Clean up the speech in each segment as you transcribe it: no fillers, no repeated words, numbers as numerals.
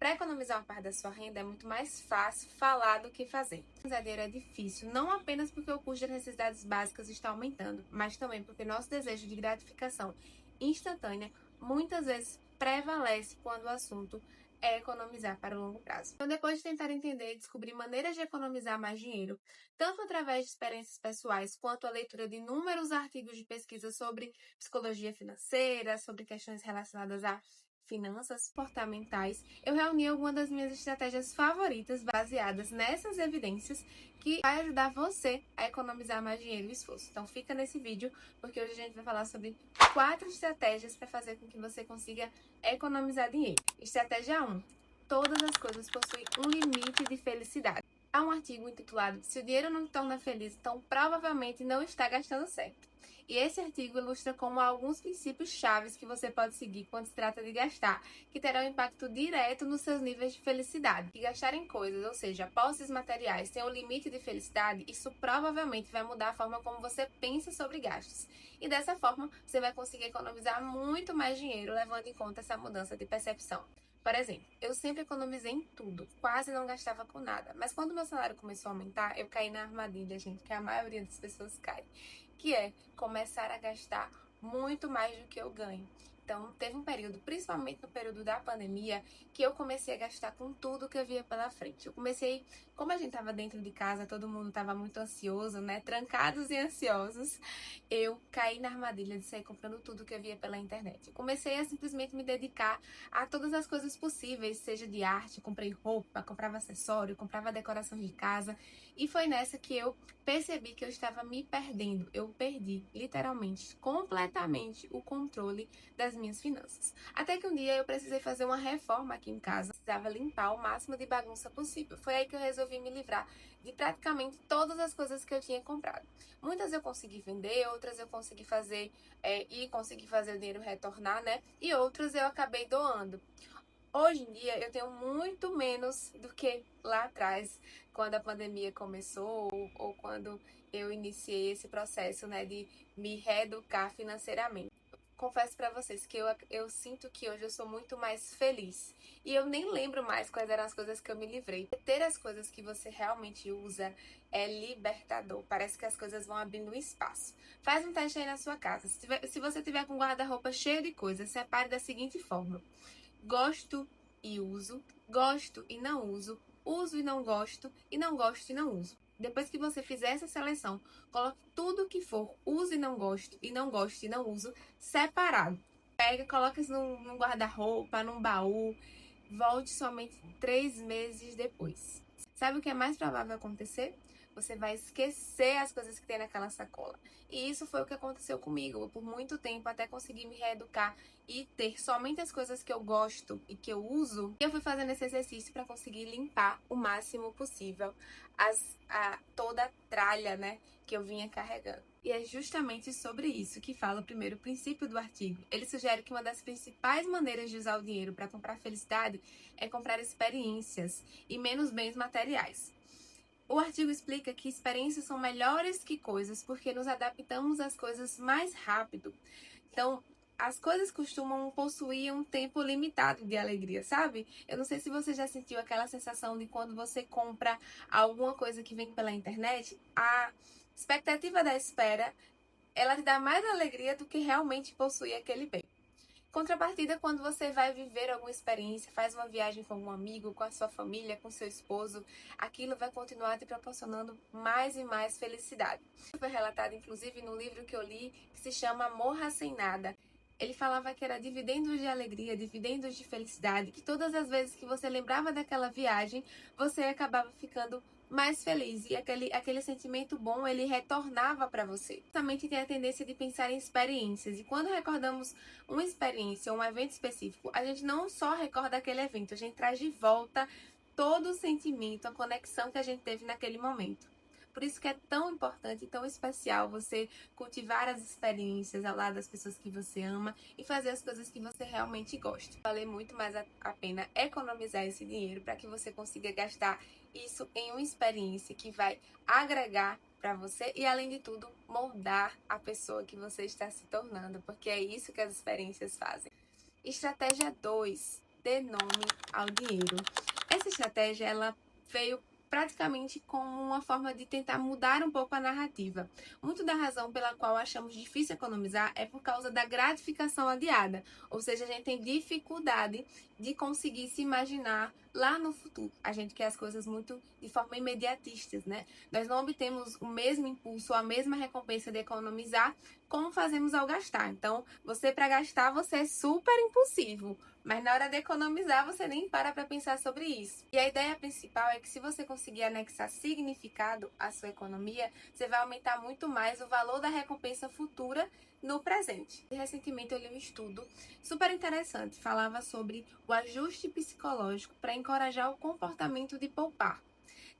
Para economizar uma parte da sua renda é muito mais fácil falar do que fazer. Economizar dinheiro é difícil, não apenas porque o custo das necessidades básicas está aumentando, mas também porque nosso desejo de gratificação instantânea muitas vezes prevalece quando o assunto é economizar para o longo prazo. Então, depois de tentar entender e descobrir maneiras de economizar mais dinheiro, tanto através de experiências pessoais quanto a leitura de inúmeros artigos de pesquisa sobre psicologia financeira, sobre questões relacionadas a finanças comportamentais, eu reuni algumas das minhas estratégias favoritas baseadas nessas evidências que vai ajudar você a economizar mais dinheiro e esforço. Então fica nesse vídeo, porque hoje a gente vai falar sobre 4 estratégias para fazer com que você consiga economizar dinheiro. Estratégia 1. Todas as coisas possuem um limite de felicidade. Há um artigo intitulado "Se o dinheiro não te torna feliz, então provavelmente não está gastando certo". E esse artigo ilustra como há alguns princípios chaves que você pode seguir quando se trata de gastar, que terão impacto direto nos seus níveis de felicidade. Que gastar em coisas, ou seja, posses materiais, tem um limite de felicidade, isso provavelmente vai mudar a forma como você pensa sobre gastos. E dessa forma, você vai conseguir economizar muito mais dinheiro, levando em conta essa mudança de percepção. Por exemplo, eu sempre economizei em tudo, quase não gastava com nada. Mas quando meu salário começou a aumentar, eu caí na armadilha, gente, que a maioria das pessoas cai, que é começar a gastar muito mais do que eu ganho. Então, teve um período, principalmente no período da pandemia, que eu comecei a gastar com tudo que eu via pela frente. Eu comecei, como a gente estava dentro de casa, todo mundo estava muito ansioso, né? Trancados e ansiosos, eu caí na armadilha de sair comprando tudo que eu via pela internet. Eu comecei a simplesmente me dedicar a todas as coisas possíveis, seja de arte, comprei roupa, comprava acessório, comprava decoração de casa, e foi nessa que eu percebi que eu estava me perdendo. Eu perdi, literalmente, completamente o controle das minhas finanças. Até que um dia eu precisei fazer uma reforma aqui em casa, precisava limpar o máximo de bagunça possível. Foi aí que eu resolvi me livrar de praticamente todas as coisas que eu tinha comprado. Muitas eu consegui vender, outras eu consegui fazer consegui fazer o dinheiro retornar, né? E outras eu acabei doando. Hoje em dia eu tenho muito menos do que lá atrás, quando a pandemia começou ou quando eu iniciei esse processo, né, de me reeducar financeiramente. Confesso para vocês que eu sinto que hoje eu sou muito mais feliz. E eu nem lembro mais quais eram as coisas que eu me livrei. Ter as coisas que você realmente usa é libertador. Parece que as coisas vão abrindo um espaço. Faz um teste aí na sua casa. Se você tiver com guarda-roupa cheio de coisas, separe da seguinte forma: gosto e uso, gosto e não uso, uso e não gosto e não uso. Depois que você fizer essa seleção, coloque tudo que for uso e não gosto e não uso separado. Pega, coloca isso num guarda-roupa, num baú, volte somente 3 meses depois. Sabe o que é mais provável acontecer? Você vai esquecer as coisas que tem naquela sacola. E isso foi o que aconteceu comigo por muito tempo, até conseguir me reeducar e ter somente as coisas que eu gosto e que eu uso. E eu fui fazendo esse exercício para conseguir limpar o máximo possível toda a tralha, né, que eu vinha carregando. E é justamente sobre isso que fala o primeiro princípio do artigo. Ele sugere que uma das principais maneiras de usar o dinheiro para comprar felicidade é comprar experiências e menos bens materiais. O artigo explica que experiências são melhores que coisas porque nos adaptamos às coisas mais rápido. Então, as coisas costumam possuir um tempo limitado de alegria, sabe? Eu não sei se você já sentiu aquela sensação de quando você compra alguma coisa que vem pela internet, a expectativa da espera, ela te dá mais alegria do que realmente possuir aquele bem. Contrapartida, quando você vai viver alguma experiência, faz uma viagem com um amigo, com a sua família, com seu esposo, aquilo vai continuar te proporcionando mais e mais felicidade. Foi relatado, inclusive, no livro que eu li, que se chama Morra Sem Nada. Ele falava que era dividendos de alegria, dividendos de felicidade, que todas as vezes que você lembrava daquela viagem, você acabava ficando mais feliz e aquele sentimento bom, ele retornava para você. Também tem a tendência de pensar em experiências, e quando recordamos uma experiência, um evento específico, a gente não só recorda aquele evento, a gente traz de volta todo o sentimento, a conexão que a gente teve naquele momento. Por isso que é tão importante e tão especial você cultivar as experiências ao lado das pessoas que você ama e fazer as coisas que você realmente gosta. Vale muito mais a pena economizar esse dinheiro para que você consiga gastar isso em uma experiência que vai agregar para você e, além de tudo, moldar a pessoa que você está se tornando, porque é isso que as experiências fazem. Estratégia 2. dê nome ao dinheiro. Essa estratégia, ela veio praticamente como uma forma de tentar mudar um pouco a narrativa. Muito da razão pela qual achamos difícil economizar é por causa da gratificação adiada, ou seja, a gente tem dificuldade de conseguir se imaginar lá no futuro. A gente quer as coisas muito de forma imediatistas, né? Nós não obtemos o mesmo impulso, a mesma recompensa de economizar como fazemos ao gastar. Então, para gastar, você é super impulsivo. Mas na hora de economizar, você nem para pensar sobre isso. E a ideia principal é que se você conseguir anexar significado à sua economia, você vai aumentar muito mais o valor da recompensa futura no presente. Recentemente eu li um estudo super interessante, falava sobre o ajuste psicológico para encorajar o comportamento de poupar.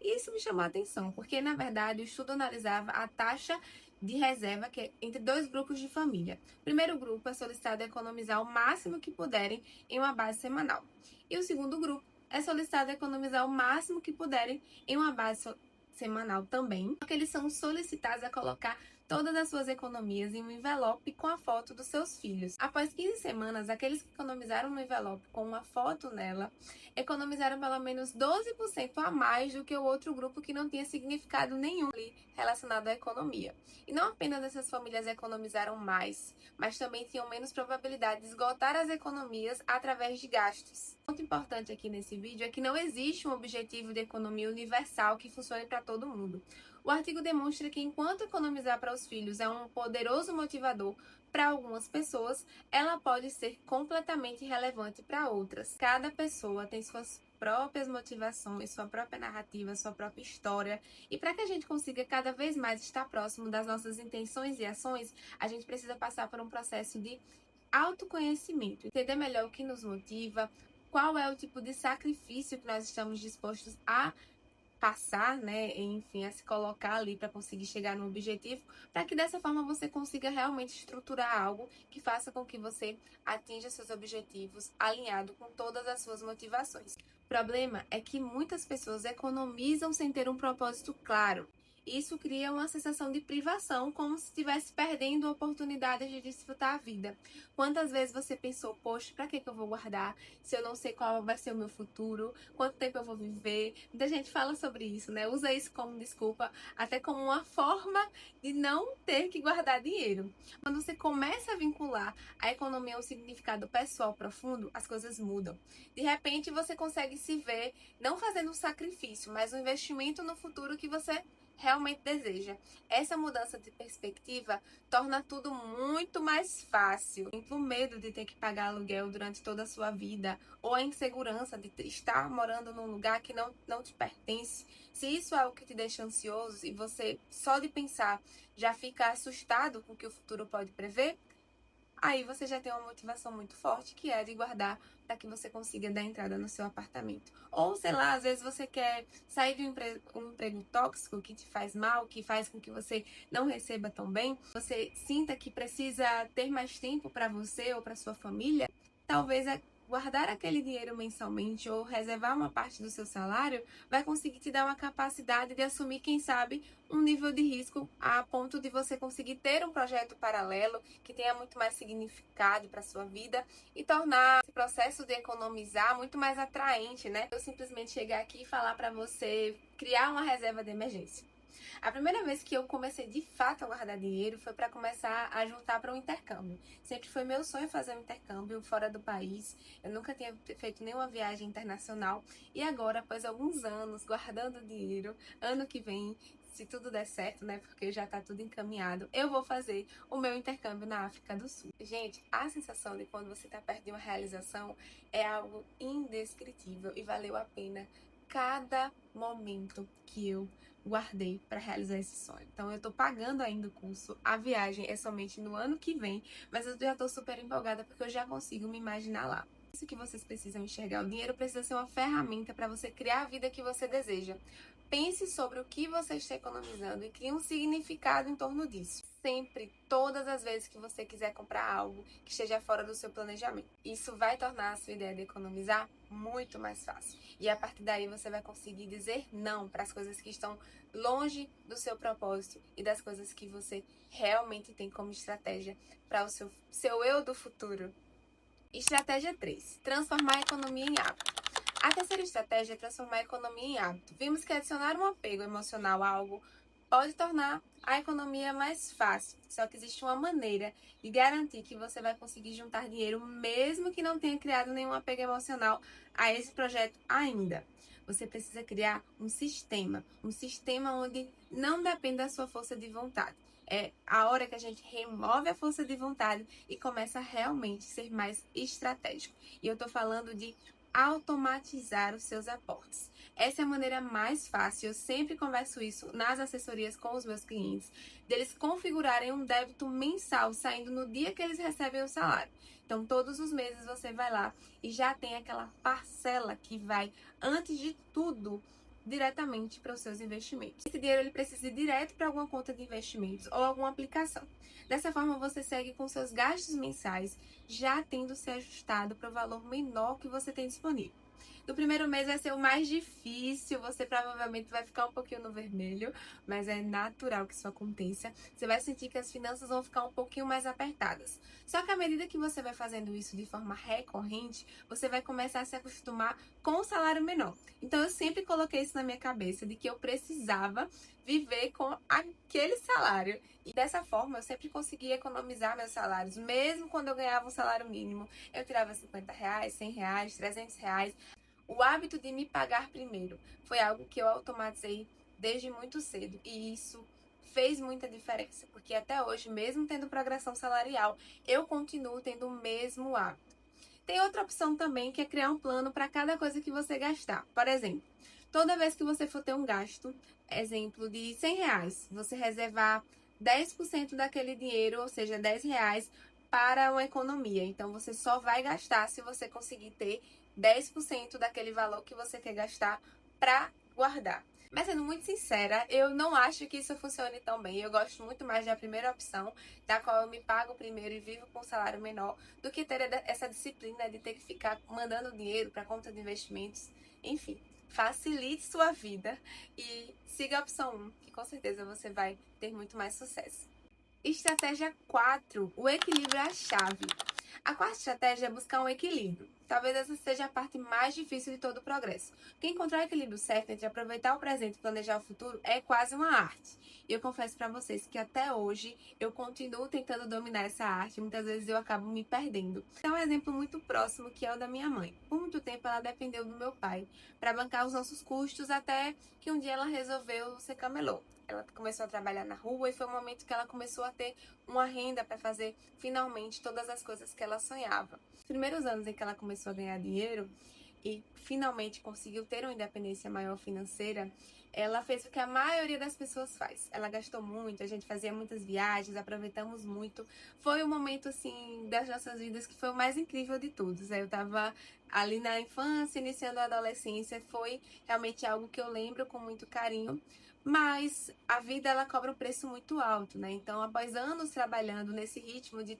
E isso me chamou a atenção, porque na verdade o estudo analisava a taxa de reserva que é entre dois grupos de família. O primeiro grupo é solicitado economizar o máximo que puderem em uma base semanal. E o segundo grupo é solicitado economizar o máximo que puderem em uma base semanal também, porque eles são solicitados a colocar todas as suas economias em um envelope com a foto dos seus filhos. Após 15 semanas, aqueles que economizaram no envelope com uma foto nela, economizaram pelo menos 12% a mais do que o outro grupo que não tinha significado nenhum ali relacionado à economia. E não apenas essas famílias economizaram mais, mas também tinham menos probabilidade de esgotar as economias através de gastos. O ponto importante aqui nesse vídeo é que não existe um objetivo de economia universal que funcione para todo mundo. O artigo demonstra que enquanto economizar para os filhos é um poderoso motivador para algumas pessoas, ela pode ser completamente irrelevante para outras. Cada pessoa tem suas próprias motivações, sua própria narrativa, sua própria história. E para que a gente consiga cada vez mais estar próximo das nossas intenções e ações, a gente precisa passar por um processo de autoconhecimento, entender melhor o que nos motiva, qual é o tipo de sacrifício que nós estamos dispostos a passar, né, enfim, a se colocar ali para conseguir chegar no objetivo, para que dessa forma você consiga realmente estruturar algo que faça com que você atinja seus objetivos alinhado com todas as suas motivações. O problema é que muitas pessoas economizam sem ter um propósito claro. Isso cria uma sensação de privação, como se estivesse perdendo a oportunidade de desfrutar a vida. Quantas vezes você pensou, poxa, para que eu vou guardar se eu não sei qual vai ser o meu futuro, quanto tempo eu vou viver? Muita gente fala sobre isso, né? Usa isso como desculpa, até como uma forma de não ter que guardar dinheiro. Quando você começa a vincular a economia a um significado pessoal profundo, as coisas mudam. De repente você consegue se ver não fazendo um sacrifício, mas um investimento no futuro que você realmente deseja. Essa mudança de perspectiva torna tudo muito mais fácil. O medo de ter que pagar aluguel durante toda a sua vida, ou a insegurança de estar morando num lugar que não te pertence. Se isso é o que te deixa ansioso e você só de pensar já fica assustado com o que o futuro pode prever, aí você já tem uma motivação muito forte, que é de guardar para que você consiga dar entrada no seu apartamento. Ou, sei lá, às vezes você quer sair de um emprego tóxico que te faz mal, que faz com que você não receba tão bem, você sinta que precisa ter mais tempo para você ou para sua família, talvez guardar aquele dinheiro mensalmente ou reservar uma parte do seu salário vai conseguir te dar uma capacidade de assumir, quem sabe, um nível de risco a ponto de você conseguir ter um projeto paralelo que tenha muito mais significado para sua vida e tornar esse processo de economizar muito mais atraente, né? Eu simplesmente chegar aqui e falar para você criar uma reserva de emergência. A primeira vez que eu comecei de fato a guardar dinheiro foi para começar a juntar para um intercâmbio. Sempre foi meu sonho fazer um intercâmbio fora do país. Eu nunca tinha feito nenhuma viagem internacional. E agora, após alguns anos guardando dinheiro, ano que vem, se tudo der certo, né, porque já tá tudo encaminhado, eu vou fazer o meu intercâmbio na África do Sul. Gente, a sensação de quando você tá perto de uma realização é algo indescritível e valeu a pena cada momento que eu guardei para realizar esse sonho. Então eu tô pagando ainda o curso, a viagem é somente no ano que vem, mas eu já tô super empolgada porque eu já consigo me imaginar lá. Isso que vocês precisam enxergar. O dinheiro precisa ser uma ferramenta para você criar a vida que você deseja. Pense sobre o que você está economizando e crie um significado em torno disso. Sempre, todas as vezes que você quiser comprar algo que esteja fora do seu planejamento. Isso vai tornar a sua ideia de economizar muito mais fácil. E a partir daí você vai conseguir dizer não para as coisas que estão longe do seu propósito e das coisas que você realmente tem como estratégia para o seu eu do futuro. Estratégia 3. Transformar a economia em hábito. A terceira estratégia é transformar a economia em hábito. Vimos que adicionar um apego emocional a algo pode tornar a economia mais fácil. Só que existe uma maneira de garantir que você vai conseguir juntar dinheiro mesmo que não tenha criado nenhum apego emocional a esse projeto ainda. Você precisa criar um sistema onde não depende da sua força de vontade. É a hora que a gente remove a força de vontade e começa a realmente ser mais estratégico. E eu tô falando de automatizar os seus aportes. Essa é a maneira mais fácil, eu sempre converso isso nas assessorias com os meus clientes, deles configurarem um débito mensal saindo no dia que eles recebem o salário. Então, todos os meses você vai lá e já tem aquela parcela que vai, antes de tudo, diretamente para os seus investimentos. Esse dinheiro ele precisa ir direto para alguma conta de investimentos ou alguma aplicação. Dessa forma, você segue com seus gastos mensais já tendo se ajustado para o valor menor que você tem disponível. No primeiro mês vai ser o mais difícil, você provavelmente vai ficar um pouquinho no vermelho, mas é natural que isso aconteça. Você vai sentir que as finanças vão ficar um pouquinho mais apertadas. Só que à medida que você vai fazendo isso de forma recorrente, você vai começar a se acostumar com o salário menor. Então eu sempre coloquei isso na minha cabeça de que eu precisava viver com aquele salário. E dessa forma eu sempre conseguia economizar meus salários. Mesmo quando eu ganhava um salário mínimo, eu tirava R$ 50, R$ 100, R$ 300. O hábito de me pagar primeiro foi algo que eu automatizei desde muito cedo. E isso fez muita diferença. Porque até hoje, mesmo tendo progressão salarial, eu continuo tendo o mesmo hábito. Tem outra opção também, que é criar um plano para cada coisa que você gastar. Por exemplo, toda vez que você for ter um gasto, exemplo de R$ 100, você reservar 10% daquele dinheiro, ou seja, R$ 10, para uma economia. Então, você só vai gastar se você conseguir ter 10% daquele valor que você quer gastar para guardar. Mas sendo muito sincera, eu não acho que isso funcione tão bem. Eu gosto muito mais da primeira opção, da qual eu me pago primeiro e vivo com um salário menor, do que ter essa disciplina de ter que ficar mandando dinheiro para conta de investimentos. Enfim, facilite sua vida e siga a opção 1, que com certeza você vai ter muito mais sucesso. Estratégia 4. O equilíbrio é a chave. A quarta estratégia é buscar um equilíbrio. Talvez essa seja a parte mais difícil de todo o progresso. Porque encontrar o equilíbrio certo entre aproveitar o presente e planejar o futuro é quase uma arte. E eu confesso para vocês que até hoje eu continuo tentando dominar essa arte. Muitas vezes eu acabo me perdendo. É um exemplo muito próximo que é o da minha mãe. Por muito tempo ela dependeu do meu pai para bancar os nossos custos, até que um dia ela resolveu ser camelô. Ela começou a trabalhar na rua e foi o momento que ela começou a ter uma renda para fazer finalmente todas as coisas que ela sonhava. Os primeiros anos em que ela começou a ganhar dinheiro e finalmente conseguiu ter uma independência maior financeira, ela fez o que a maioria das pessoas faz. Ela gastou muito, a gente fazia muitas viagens, aproveitamos muito. Foi um momento, assim, das nossas vidas que foi o mais incrível de todos. Eu tava ali na infância, iniciando a adolescência, foi realmente algo que eu lembro com muito carinho. Mas a vida, ela cobra um preço muito alto, né? Então, após anos trabalhando nesse ritmo de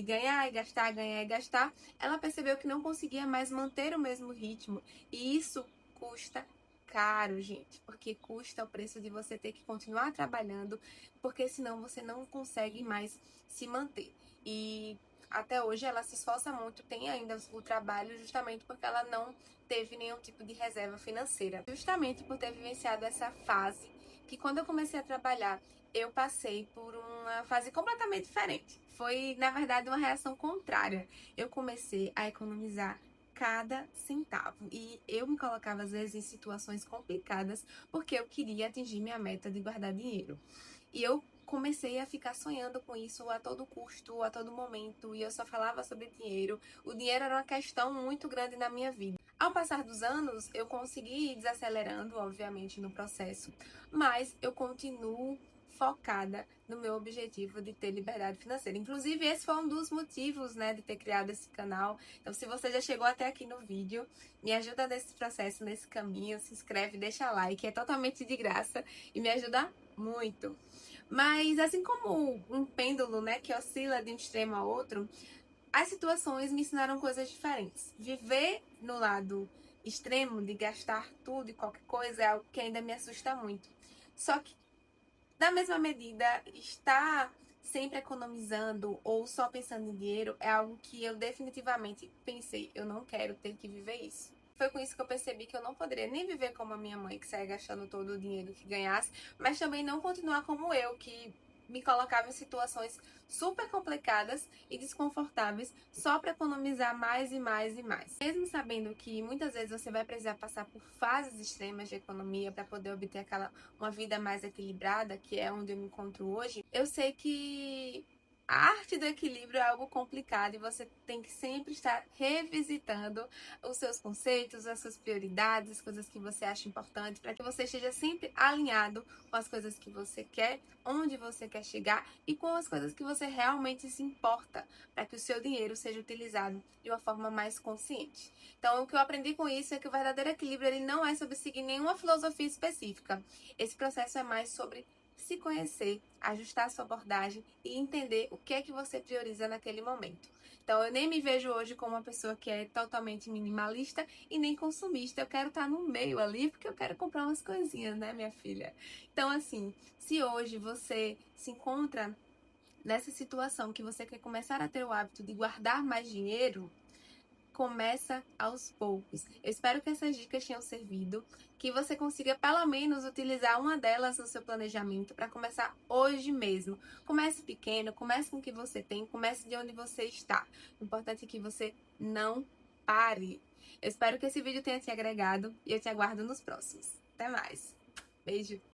ganhar e gastar, ganhar e gastar, ela percebeu que não conseguia mais manter o mesmo ritmo. E isso custa caro, gente, porque custa o preço de você ter que continuar trabalhando, porque senão você não consegue mais se manter. E até hoje ela se esforça muito, tem ainda o trabalho, justamente porque ela não teve nenhum tipo de reserva financeira. Justamente por ter vivenciado essa fase, que quando eu comecei a trabalhar, eu passei por uma fase completamente diferente. Foi, na verdade, uma reação contrária. Eu comecei a economizar cada centavo. E eu me colocava, às vezes, em situações complicadas, porque eu queria atingir minha meta de guardar dinheiro. E eu comecei a ficar sonhando com isso a todo custo, a todo momento, e eu só falava sobre dinheiro. O dinheiro era uma questão muito grande na minha vida. Ao passar dos anos, eu consegui ir desacelerando, obviamente, no processo, mas eu continuo focada no meu objetivo de ter liberdade financeira. Inclusive, esse foi um dos motivos, né, de ter criado esse canal. Então, se você já chegou até aqui no vídeo, me ajuda nesse processo, nesse caminho, se inscreve, deixa like, é totalmente de graça e me ajuda muito. Mas, assim como um pêndulo, né, que oscila de um extremo a outro, as situações me ensinaram coisas diferentes. Viver no lado extremo de gastar tudo e qualquer coisa é algo que ainda me assusta muito. Só que, na mesma medida, estar sempre economizando ou só pensando em dinheiro é algo que eu definitivamente pensei, eu não quero ter que viver isso. Foi com isso que eu percebi que eu não poderia nem viver como a minha mãe, que saia gastando todo o dinheiro que ganhasse, mas também não continuar como eu, que me colocava em situações super complicadas e desconfortáveis só para economizar mais e mais e mais. Mesmo sabendo que muitas vezes você vai precisar passar por fases extremas de economia para poder obter uma vida mais equilibrada, que é onde eu me encontro hoje, eu sei que a arte do equilíbrio é algo complicado e você tem que sempre estar revisitando os seus conceitos, as suas prioridades, as coisas que você acha importantes, para que você esteja sempre alinhado com as coisas que você quer, onde você quer chegar e com as coisas que você realmente se importa, para que o seu dinheiro seja utilizado de uma forma mais consciente. Então, o que eu aprendi com isso é que o verdadeiro equilíbrio ele não é sobre seguir nenhuma filosofia específica. Esse processo é mais sobre se conhecer, ajustar a sua abordagem e entender o que é que você prioriza naquele momento. Então, eu nem me vejo hoje como uma pessoa que é totalmente minimalista e nem consumista. Eu quero estar no meio ali porque eu quero comprar umas coisinhas, né, minha filha? Então, assim, se hoje você se encontra nessa situação que você quer começar a ter o hábito de guardar mais dinheiro, começa aos poucos. Eu espero que essas dicas tenham servido, que você consiga pelo menos utilizar uma delas no seu planejamento para começar hoje mesmo. Comece pequeno, comece com o que você tem, comece de onde você está. O importante é que você não pare. Eu espero que esse vídeo tenha te agregado e eu te aguardo nos próximos. Até mais. Beijo!